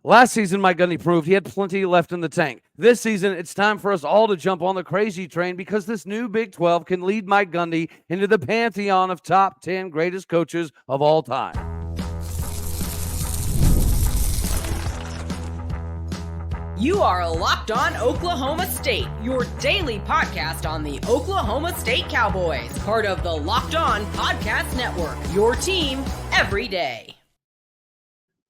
Last season, Mike Gundy proved he had plenty left in the tank. This season, it's time for us all to jump on the crazy train because this new Big 12 can lead Mike Gundy into the pantheon of top 10 greatest coaches of all time. You are Locked On Oklahoma State, your daily podcast on the Oklahoma State Cowboys, part of the Locked On Podcast Network, your team every day.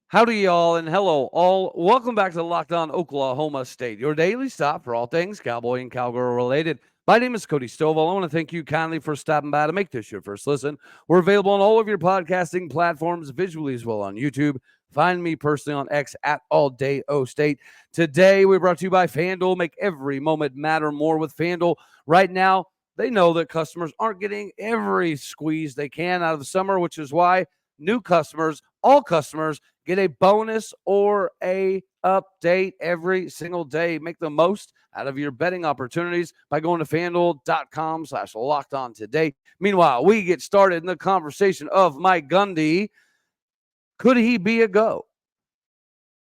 Howdy, y'all, and hello, all. Welcome back to Locked On Oklahoma State, your daily stop for all things Cowboy and Cowgirl related. My name is Cody Stovall. I want to thank you kindly for stopping by to make this your first listen. We're available on all of your podcasting platforms, visually as well on YouTube. Find me personally on X at AllDayOState. Today, we're brought to you by FanDuel. Make every moment matter more with FanDuel. Right now, they know that customers aren't getting every squeeze they can out of the summer, which is why new customers, all customers, get a bonus or a update every single day. Make the most out of your betting opportunities by going to FanDuel.com/lockedon today. Meanwhile, we get started in the conversation of Mike Gundy. Could he be a GOAT?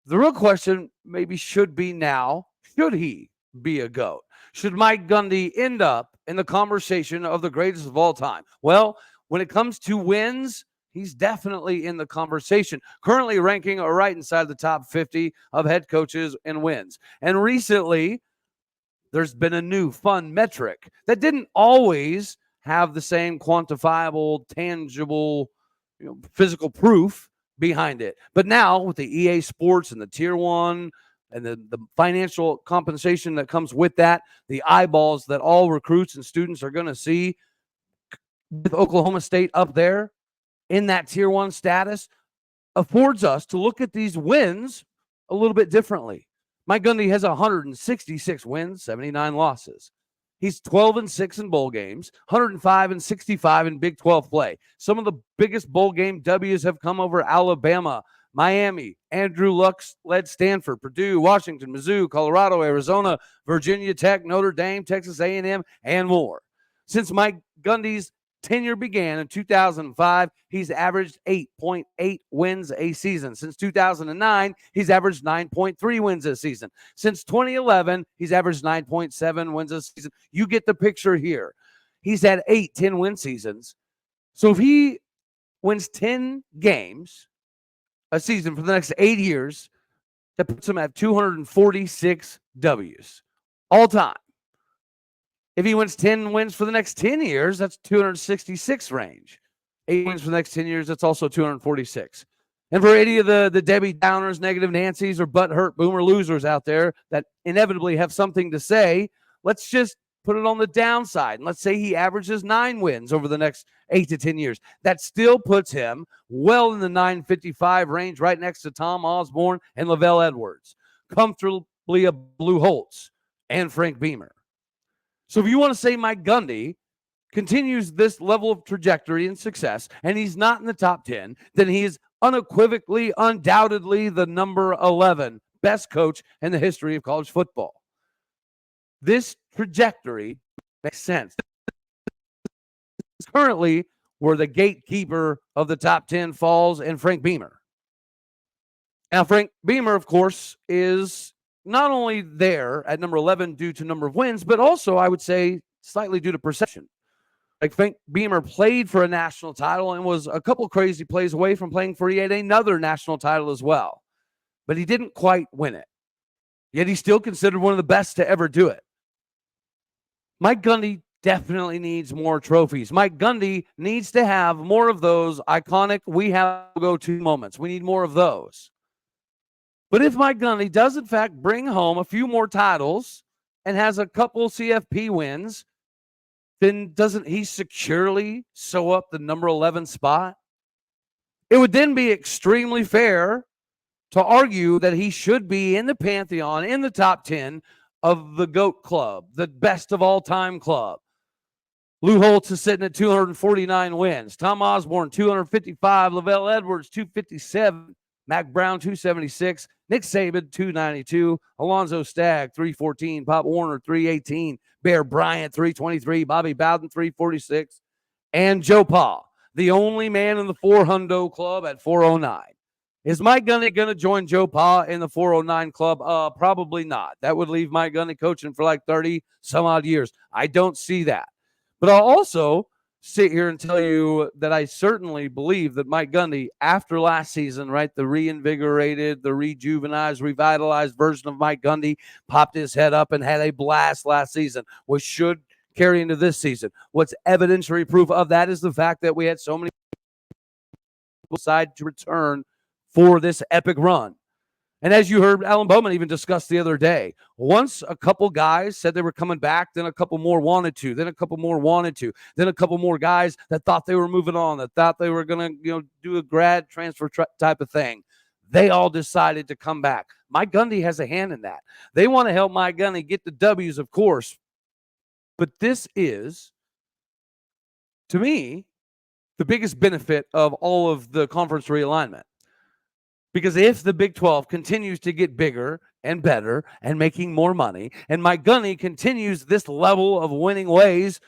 The real question maybe should be now, should he be a GOAT? Should Mike Gundy end up in the conversation of the greatest of all time? Well, when it comes to wins, he's definitely in the conversation, currently ranking right inside the top 50 of head coaches and wins. And recently, there's been a new fun metric that didn't always have the same quantifiable, tangible, physical proof behind it. But now with the EA Sports and the Tier 1 and the financial compensation that comes with that, the eyeballs that all recruits and students are going to see with Oklahoma State up there in that Tier 1 status, affords us to look at these wins a little bit differently. Mike Gundy has 166 wins, 79 losses. He's 12-6 in bowl games, 105-65 in Big 12 play. Some of the biggest bowl game W's have come over Alabama, Miami, Andrew Luck-led Stanford, Purdue, Washington, Mizzou, Colorado, Arizona, Virginia Tech, Notre Dame, Texas A&M, and more. Since Mike Gundy's tenure began in 2005, he's averaged 8.8 wins a season. Since 2009, he's averaged 9.3 wins a season. Since 2011, he's averaged 9.7 wins a season. You get the picture here. He's had 8 10-win seasons. So if he wins 10 games a season for the next 8 years, that puts him at 246 W's all time. If he wins 10 wins for the next 10 years, that's 266 range. 8 wins for the next 10 years, that's also 246. And for any of the Debbie Downers, negative Nancys, or butthurt boomer losers out there that inevitably have something to say, let's just put it on the downside. And let's say he averages 9 wins over the next 8 to 10 years. That still puts him well in the 955 range, right next to Tom Osborne and Lavelle Edwards, comfortably above Lou Holtz and Frank Beamer. So if you want to say Mike Gundy continues this level of trajectory and success, and he's not in the top 10, then he is unequivocally, undoubtedly the number 11 best coach in the history of college football. This trajectory makes sense. Currently, where the gatekeeper of the top 10 falls and Frank Beamer. Now, Frank Beamer, of course, is not only there at number 11 due to number of wins, but also, I would say, slightly due to perception. Like Frank Beamer played for a national title and was a couple crazy plays away from playing for yet another national title as well. But he didn't quite win it. Yet he's still considered one of the best to ever do it. Mike Gundy definitely needs more trophies. Mike Gundy needs to have more of those iconic we have to go to moments. We need more of those. But if Mike Gundy does, in fact, bring home a few more titles and has a couple CFP wins, then doesn't he securely sew up the number 11 spot? It would then be extremely fair to argue that he should be in the pantheon, in the top 10 of the GOAT club, the best of all time club. Lou Holtz is sitting at 249 wins. Tom Osborne, 255. Lavelle Edwards, 257. Mac Brown, 276. Nick Saban, 292. Alonzo Stagg, 314. Pop Warner, 318. Bear Bryant, 323. Bobby Bowden, 346. And Joe Pa, the only man in the 400 club at 409. Is Mike Gundy going to join Joe Pa in the 409 club? Probably not. That would leave Mike Gundy coaching for like 30 some odd years. I don't see that. But I'll also sit here and tell you that I certainly believe that Mike Gundy, after last season, right, the reinvigorated, the rejuvenized, revitalized version of Mike Gundy, popped his head up and had a blast last season, which should carry into this season. What's evidentiary proof of that is the fact that we had so many people decide to return for this epic run. And as you heard Alan Bowman even discuss the other day, once a couple guys said they were coming back, then a couple more wanted to, then a couple more wanted to, then a couple more guys that thought they were moving on, that thought they were going to, do a grad transfer type of thing. They all decided to come back. Mike Gundy has a hand in that. They want to help Mike Gundy get the W's, of course. But this is, to me, the biggest benefit of all of the conference realignment. Because if the Big 12 continues to get bigger and better and making more money, and Mike Gundy continues this level of winning ways,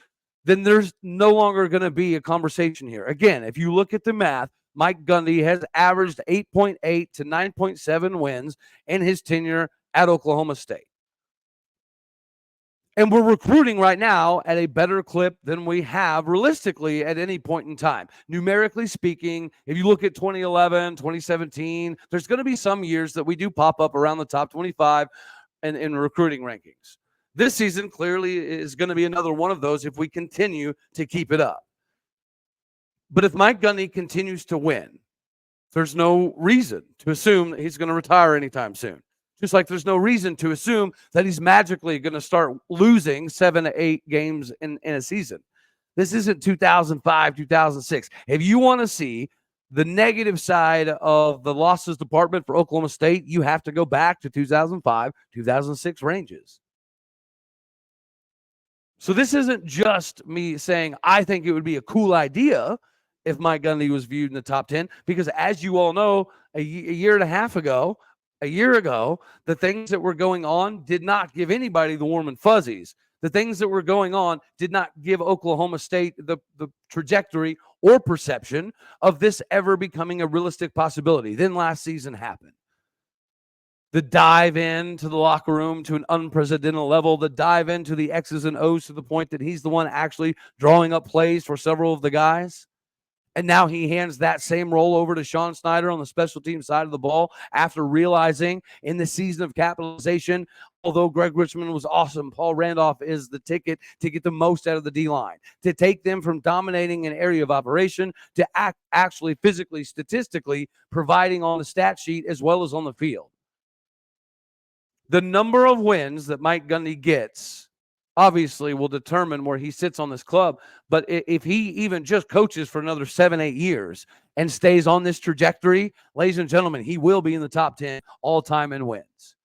then there's no longer going to be a conversation here. Again, if you look at the math, Mike Gundy has averaged 8.8 to 9.7 wins in his tenure at Oklahoma State. And we're recruiting right now at a better clip than we have realistically at any point in time. Numerically speaking, if you look at 2011, 2017, there's going to be some years that we do pop up around the top 25 in recruiting rankings. This season clearly is going to be another one of those if we continue to keep it up. But if Mike Gundy continues to win, there's no reason to assume that he's going to retire anytime soon. Just like there's no reason to assume that he's magically going to start losing 7 to 8 games in a season. This isn't 2005, 2006. If you want to see the negative side of the losses department for Oklahoma State, you have to go back to 2005, 2006 ranges. So this isn't just me saying I think it would be a cool idea if Mike Gundy was viewed in the top 10, because as you all know, a year and a half ago, a year ago, the things that were going on did not give anybody the warm and fuzzies. The things that were going on did not give Oklahoma State the trajectory or perception of this ever becoming a realistic possibility. Then last season happened. The dive into the locker room to an unprecedented level, the dive into the X's and O's to the point that he's the one actually drawing up plays for several of the guys. And now he hands that same role over to Sean Snyder on the special team side of the ball after realizing in the season of capitalization, although Greg Richmond was awesome, Paul Randolph is the ticket to get the most out of the D-line, to take them from dominating an area of operation to actually physically, statistically providing on the stat sheet as well as on the field. The number of wins that Mike Gundy gets obviously will determine where he sits on this club. But if he even just coaches for another 7-8 years and stays on this trajectory, ladies and gentlemen, he will be in the top 10 all time in wins.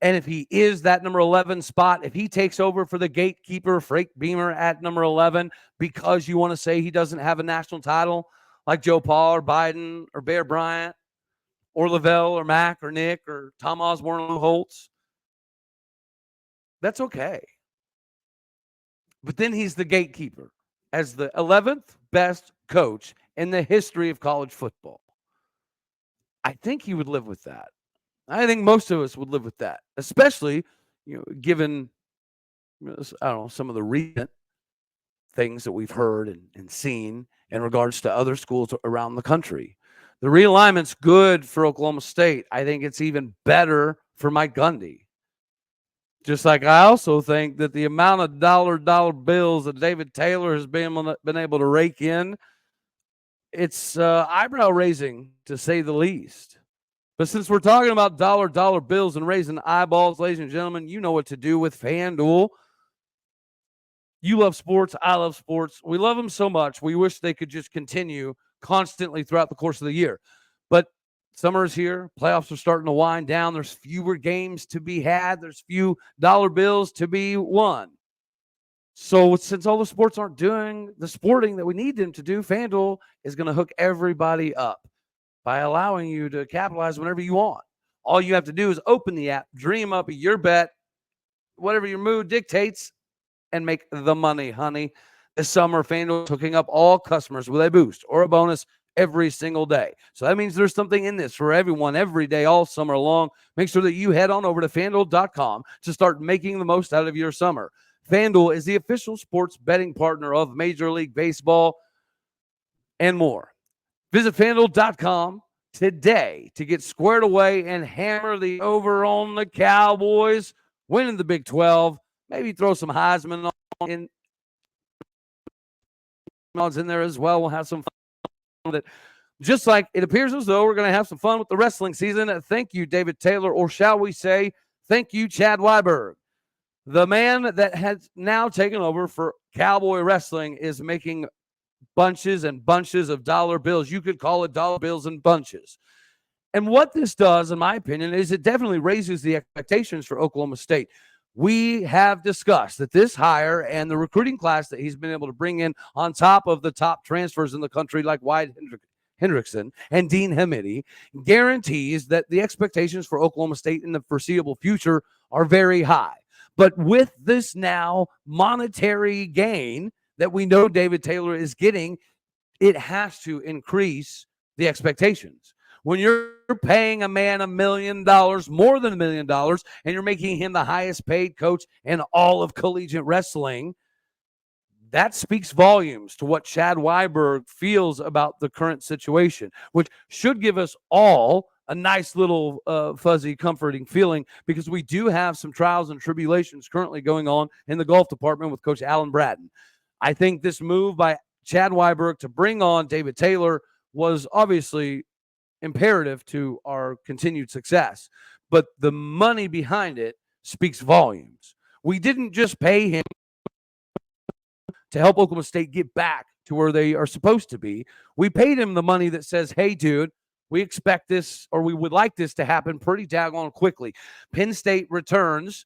And if he is that number 11 spot, if he takes over for the gatekeeper, Frank Beamer at number 11, because you want to say he doesn't have a national title like Joe Pa or Biden or Bear Bryant or Lavelle or Mac or Nick or Tom Osborne or Lou Holtz, that's okay. But then he's the gatekeeper as the 11th best coach in the history of college football. I think he would live with that. I think most of us would live with that, especially, given, some of the recent things that we've heard and seen in regards to other schools around the country. The realignment's good for Oklahoma State. I think it's even better for Mike Gundy. Just like I also think that the amount of dollar bills that David Taylor has been able to rake in, it's eyebrow raising to say the least. But since we're talking about dollar bills and raising eyeballs, ladies and gentlemen, you know what to do with FanDuel. You love sports. I love sports. We love them so much. We wish they could just continue constantly throughout the course of the year. But summer is here. Playoffs are starting to wind down. There's fewer games to be had. There's few dollar bills to be won. So since all the sports aren't doing the sporting that we need them to do, FanDuel is going to hook everybody up by allowing you to capitalize whenever you want. All you have to do is open the app, dream up your bet, whatever your mood dictates, and make the money, honey. This summer, FanDuel is hooking up all customers with a boost or a bonus every single day. So that means there's something in this for everyone every day, all summer long. Make sure that you head on over to FanDuel.com to start making the most out of your summer. FanDuel is the official sports betting partner of Major League Baseball and more. Visit FanDuel.com today to get squared away and hammer the over on the Cowboys winning the Big 12. Maybe throw some Heisman in there as well. We'll have some fun with it. Just like it appears as though we're going to have some fun with the wrestling season. Thank you, David Taylor, or shall we say, thank you, Chad Weiberg. The man that has now taken over for Cowboy Wrestling is making bunches and bunches of dollar bills. You could call it dollar bills and bunches. And what this does, in my opinion, is it definitely raises the expectations for Oklahoma State. We have discussed that this hire and the recruiting class that he's been able to bring in on top of the top transfers in the country like Wyatt Hendrickson and Dean Hamidi guarantees that the expectations for Oklahoma State in the foreseeable future are very high. But with this now monetary gain that we know David Taylor is getting, it has to increase the expectations. When you're paying a man $1 million, more than $1 million, and you're making him the highest paid coach in all of collegiate wrestling, that speaks volumes to what Chad Weiberg feels about the current situation, which should give us all a nice little fuzzy, comforting feeling, because we do have some trials and tribulations currently going on in the golf department with Coach Alan Bratton. I think this move by Chad Weiberg to bring on David Taylor was obviously imperative to our continued success, but the money behind it speaks volumes. We didn't just pay him to help Oklahoma State get back to where they are supposed to be. We paid him the money that says, hey, dude, we expect this, or we would like this to happen pretty daggone quickly. Penn State returns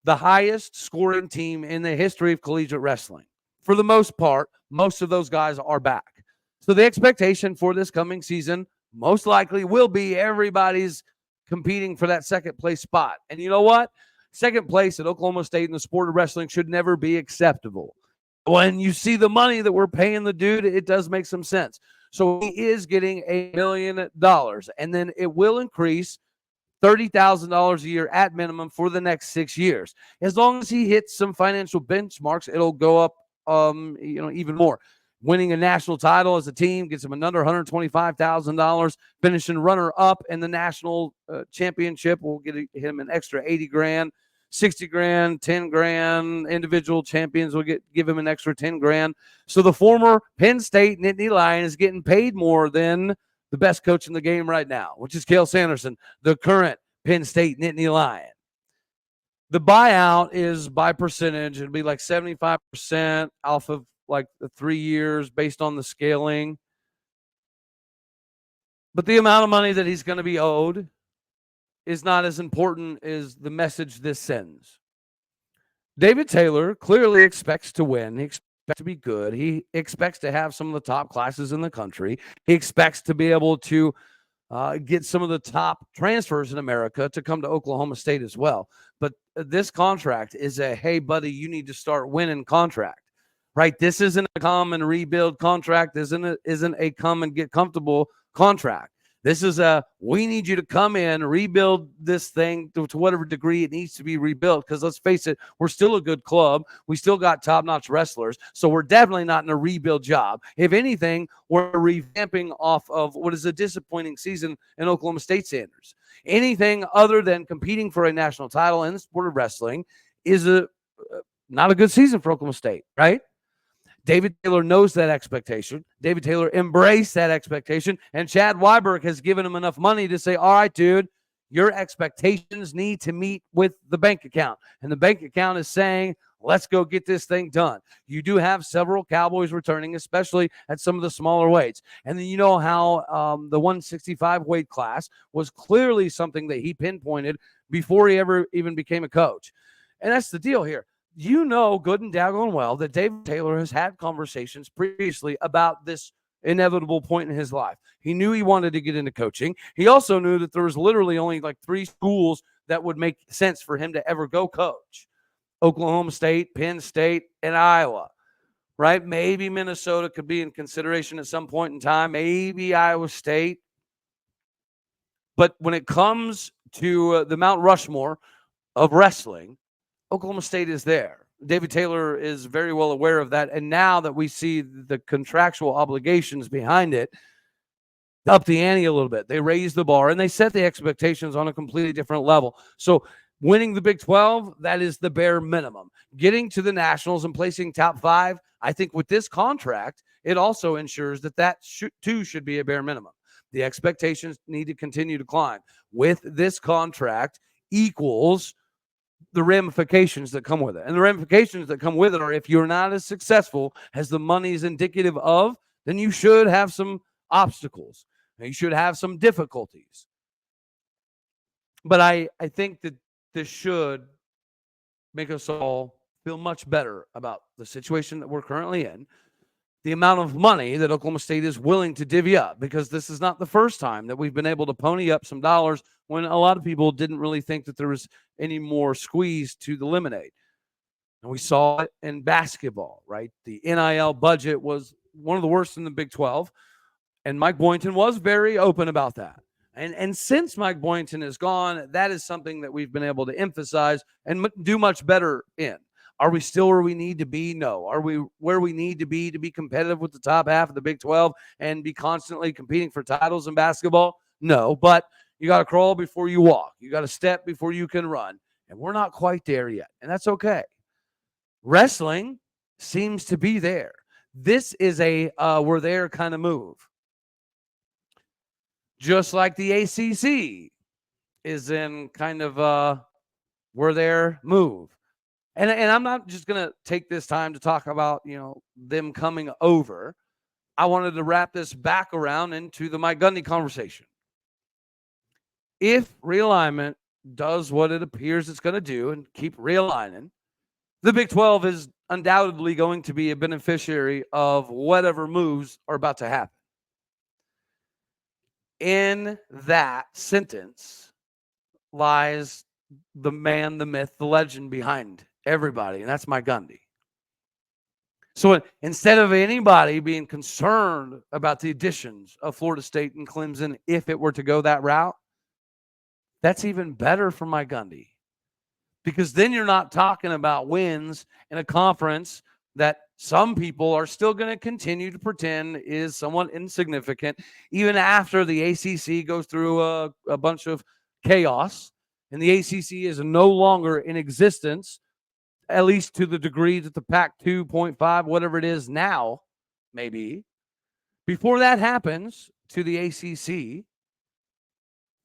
the highest scoring team in the history of collegiate wrestling. For the most part, most of those guys are back. So the expectation for this coming season most likely will be everybody's competing for that second place spot. And you know what? Second place at Oklahoma State in the sport of wrestling should never be acceptable. When you see the money that we're paying the dude, it does make some sense. So he is getting $1 million, and then it will increase $30,000 a year at minimum for the next 6 years. As long as he hits some financial benchmarks, it'll go up even more. Winning a national title as a team gets him another $125,000. Finishing runner-up in the national championship will get him an extra $80,000, $60,000, $10,000. Individual champions will give him an extra $10,000. So the former Penn State Nittany Lion is getting paid more than the best coach in the game right now, which is Cale Sanderson, the current Penn State Nittany Lion. The buyout is by percentage. It'll be like 75% off of like the 3 years based on the scaling. But the amount of money that he's going to be owed is not as important as the message this sends. David Taylor clearly expects to win. He expects to be good. He expects to have some of the top classes in the country. He expects to be able to get some of the top transfers in America to come to Oklahoma State as well. But this contract is a, hey, buddy, you need to start winning contract. Right? This isn't a come and rebuild contract. This isn't a come and get comfortable contract. This is a, we need you to come in, rebuild this thing to whatever degree it needs to be rebuilt. Because let's face it, we're still a good club. We still got top-notch wrestlers. So we're definitely not in a rebuild job. If anything, we're revamping off of what is a disappointing season in Oklahoma State standards. Anything other than competing for a national title in the sport of wrestling is not a good season for Oklahoma State, right? David Taylor knows that expectation. David Taylor embraced that expectation, and Chad Weiberg has given him enough money to say, all right, dude, your expectations need to meet with the bank account. And the bank account is saying, let's go get this thing done. You do have several Cowboys returning, especially at some of the smaller weights. And then you know how the 165 weight class was clearly something that he pinpointed before he ever even became a coach. And that's the deal here. You know good and daggone well that David Taylor has had conversations previously about this inevitable point in his life. He knew he wanted to get into coaching. He also knew that there was literally only like 3 schools that would make sense for him to ever go coach: Oklahoma State, Penn State, and Iowa. right? Maybe Minnesota could be in consideration at some point in time, maybe Iowa State. But when it comes to the Mount Rushmore of wrestling, Oklahoma State is there. David Taylor is very well aware of that. And now that we see the contractual obligations behind it, up the ante a little bit. They raised the bar and they set the expectations on a completely different level. So winning the Big 12, that is the bare minimum. Getting to the Nationals and placing top 5, I think with this contract, it also ensures that too should be a bare minimum. The expectations need to continue to climb. With this contract equals the ramifications that come with it. And the ramifications that come with it are, if you're not as successful as the money is indicative of, then you should have some obstacles. You should have some difficulties. But I think that this should make us all feel much better about the situation that we're currently in, the amount of money that Oklahoma State is willing to divvy up, because this is not the first time that we've been able to pony up some dollars when a lot of people didn't really think that there was any more squeeze to the lemonade. And we saw it in basketball, right? The NIL budget was one of the worst in the Big 12, and Mike Boynton was very open about that. And since Mike Boynton is gone, that is something that we've been able to emphasize and do much better in. Are we still where we need to be? No. Are we where we need to be competitive with the top half of the Big 12 and be constantly competing for titles in basketball? No, but you got to crawl before you walk. You got to step before you can run. And we're not quite there yet, and that's okay. Wrestling seems to be there. This is a we're there kind of move. Just like the ACC is in kind of we're there move. And I'm not just going to take this time to talk about, them coming over. I wanted to wrap this back around into the Mike Gundy conversation. If realignment does what it appears it's going to do and keep realigning, the Big 12 is undoubtedly going to be a beneficiary of whatever moves are about to happen. In that sentence lies the man, the myth, the legend behind everybody, and that's Mike Gundy. So instead of anybody being concerned about the additions of Florida State and Clemson, if it were to go that route, that's even better for Mike Gundy, because then you're not talking about wins in a conference that some people are still going to continue to pretend is somewhat insignificant, even after the ACC goes through a bunch of chaos, and the ACC is no longer in existence, at least to the degree that the Pac 2.5, whatever it is now, maybe. Before that happens to the ACC,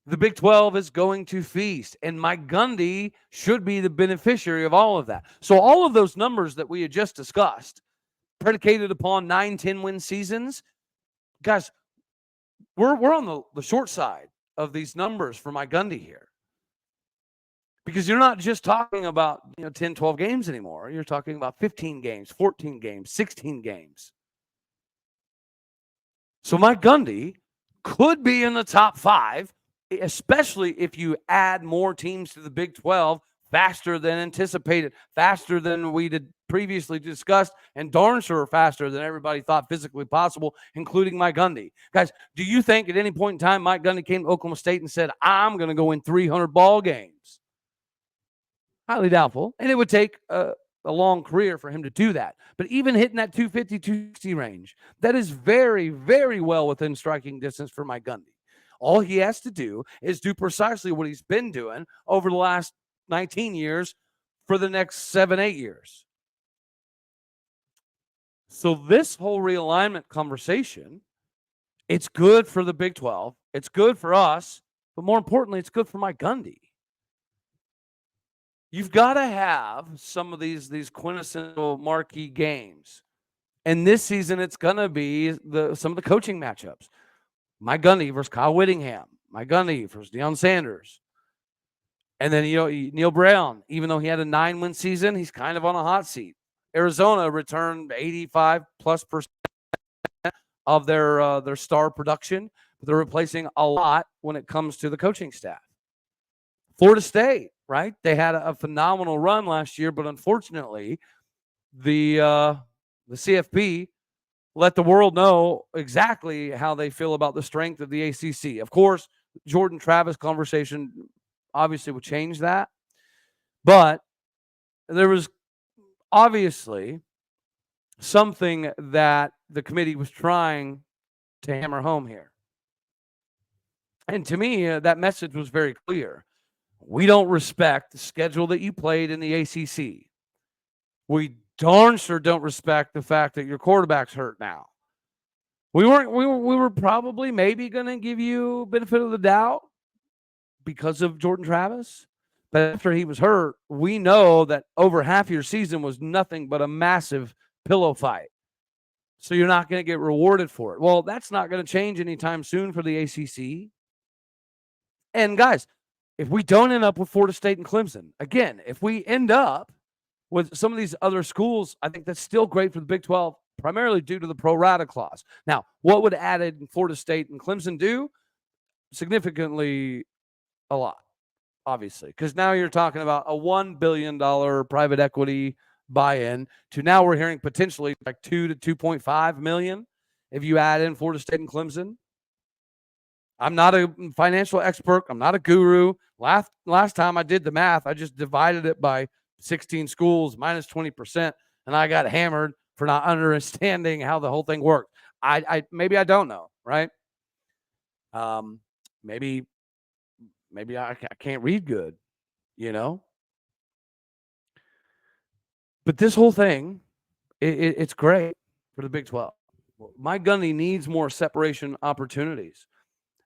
the Big 12 is going to feast, and Mike Gundy should be the beneficiary of all of that. So all of those numbers that we had just discussed, predicated upon 9-10 win seasons, guys, we're on the short side of these numbers for Mike Gundy here. Because you're not just talking about 10, 12 games anymore. You're talking about 15 games, 14 games, 16 games. So Mike Gundy could be in the top 5, especially if you add more teams to the Big 12 faster than anticipated, faster than we did previously discussed, and darn sure faster than everybody thought physically possible, including Mike Gundy. Guys, do you think at any point in time Mike Gundy came to Oklahoma State and said, I'm going to go win 300 ball games? Highly doubtful. And it would take a long career for him to do that. But even hitting that 250, 260 range, that is very, very well within striking distance for Mike Gundy. All he has to do is do precisely what he's been doing over the last 19 years for the next 7-8 years. So this whole realignment conversation, it's good for the Big 12. It's good for us. But more importantly, it's good for Mike Gundy. You've got to have some of these quintessential marquee games. And this season, it's going to be some of the coaching matchups. Mike Gundy versus Kyle Whittingham. Mike Gundy versus Deion Sanders. And then, Neil Brown, even though he had a 9-win season, he's kind of on a hot seat. Arizona returned 85+% of their star production, but they're replacing a lot when it comes to the coaching staff. Florida State, right? They had a phenomenal run last year, but unfortunately, the the CFP let the world know exactly how they feel about the strength of the ACC. Of course, Jordan Travis conversation obviously would change that, but there was obviously something that the committee was trying to hammer home here. And to me, that message was very clear. We don't respect the schedule that you played in the ACC. We darn sure don't respect the fact that your quarterback's hurt now. We were probably maybe going to give you benefit of the doubt because of Jordan Travis. But after he was hurt, we know that over half your season was nothing but a massive pillow fight. So you're not going to get rewarded for it. Well, that's not going to change anytime soon for the ACC. And guys, if we don't end up with Florida State and Clemson, again, if we end up with some of these other schools, I think that's still great for the Big 12, primarily due to the pro rata clause. Now, what would added Florida State and Clemson do? Significantly a lot, obviously, because now you're talking about a $1 billion private equity buy-in to now we're hearing potentially like 2 to 2.5 million if you add in Florida State and Clemson. I'm not a financial expert. I'm not a guru. Last time I did the math, I just divided it by 16 schools minus 20%, and I got hammered for not understanding how the whole thing worked. Maybe I don't know, right? Maybe I can't read good, you know? But this whole thing, it's great for the Big 12. Mike Gundy needs more separation opportunities.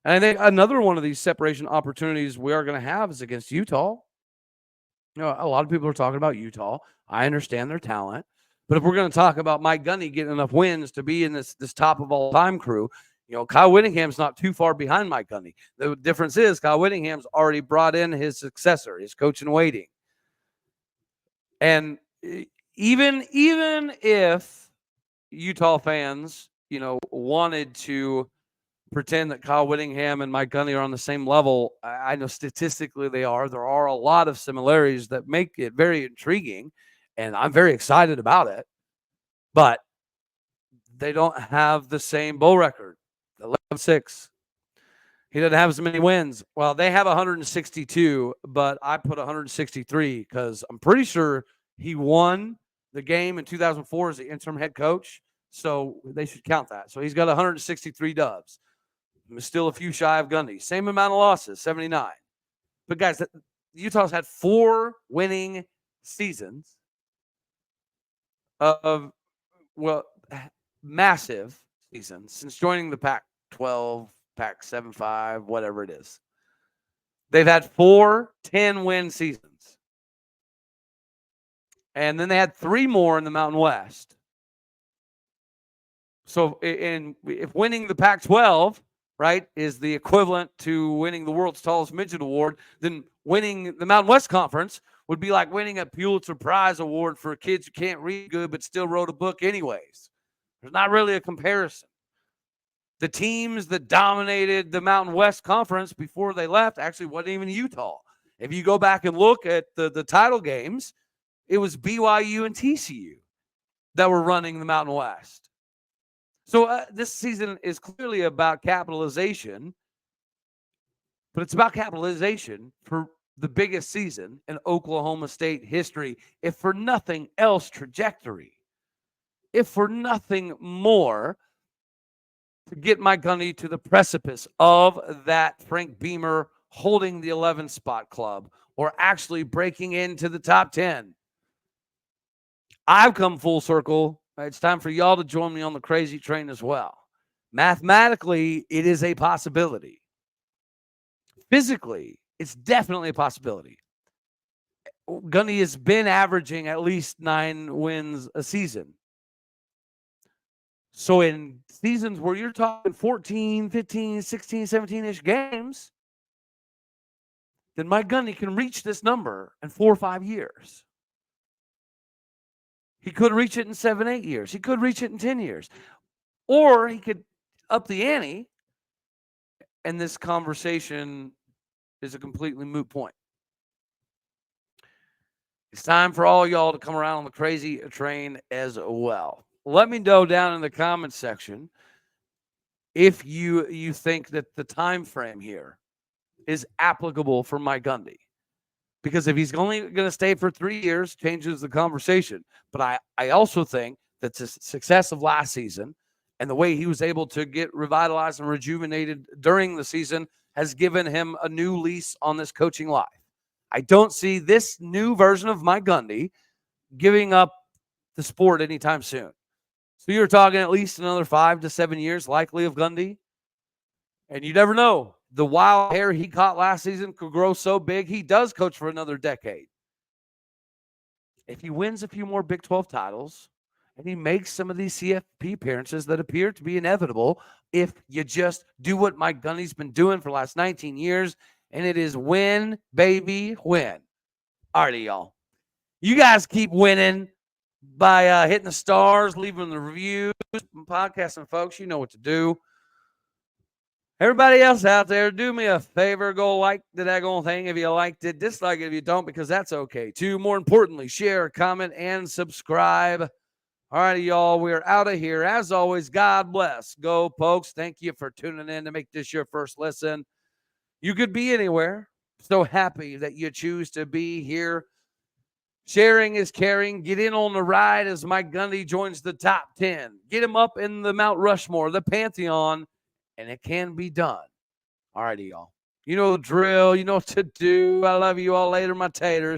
And I think another one of these separation opportunities we are going to have is against Utah. You know, a lot of people are talking about Utah. I understand their talent. But if we're going to talk about Mike Gundy getting enough wins to be in this top of all time crew, you know, Kyle Whittingham's not too far behind Mike Gundy. The difference is Kyle Whittingham's already brought in his successor, his coach in waiting. And even if Utah fans, you know, wanted to pretend that Kyle Whittingham and Mike Gundy are on the same level, I know statistically they are. There are a lot of similarities that make it very intriguing, and I'm very excited about it. But they don't have the same bowl record, 11-6. He doesn't have as many wins. Well, they have 162, but I put 163 because I'm pretty sure he won the game in 2004 as the interim head coach, so they should count that. So he's got 163 dubs. Still a few shy of Gundy. Same amount of losses, 79. But guys, Utah's had 4 winning seasons of, well, massive seasons since joining the Pac-12, Pac-7-5, whatever it is. They've had 4 10-win seasons. And then they had 3 more in the Mountain West. So if winning the Pac-12, right, is the equivalent to winning the world's tallest midget award, then winning the Mountain West Conference would be like winning a Pulitzer Prize award for kids who can't read good but still wrote a book anyways. There's not really a comparison. The teams that dominated the Mountain West Conference before they left actually wasn't even Utah. If you go back and look at the title games, it was BYU and TCU that were running the Mountain West. So this season is clearly about capitalization, but it's about capitalization for the biggest season in Oklahoma State history, if for nothing else, trajectory. If for nothing more, to get Mike Gundy to the precipice of that Frank Beamer holding the 11 spot club or actually breaking into the top 10. I've come full circle. It's time for y'all to join me on the crazy train as well. Mathematically, it is a possibility. Physically, it's definitely a possibility. Gundy has been averaging at least 9 wins a season. So in seasons where you're talking 14, 15, 16, 17-ish games, then Mike Gundy can reach this number in 4 or 5 years. He could reach it in 7, 8 years. He could reach it in 10 years. Or he could up the ante, and this conversation is a completely moot point. It's time for all y'all to come around on the crazy train as well. let me know down in the comment section if you think that the time frame here is applicable for Mike Gundy. Because if he's only going to stay for 3 years, changes the conversation. But I also think that the success of last season and the way he was able to get revitalized and rejuvenated during the season has given him a new lease on this coaching life. I don't see this new version of Mike Gundy giving up the sport anytime soon. So you're talking at least another 5 to 7 years likely of Gundy. And you never know. The wild hair he caught last season could grow so big, he does coach for another decade. If he wins a few more Big 12 titles and he makes some of these CFP appearances that appear to be inevitable, if you just do what Mike Gundy's been doing for the last 19 years, and it is win, baby, win. All righty, y'all. You guys keep winning by hitting the stars, leaving the reviews, podcasting, folks. You know what to do. Everybody else out there, do me a favor. Go like the daggone thing if you liked it. Dislike it if you don't, because that's okay too. More importantly, share, comment, and subscribe. All righty, y'all. We're out of here. As always, God bless. Go, Pokes. Thank you for tuning in to make this your first listen. You could be anywhere. So happy that you choose to be here. Sharing is caring. Get in on the ride as Mike Gundy joins the top 10. Get him up in the Mount Rushmore, the Pantheon. And it can be done. All righty, y'all. You know the drill. You know what to do. I love you all later, my taters.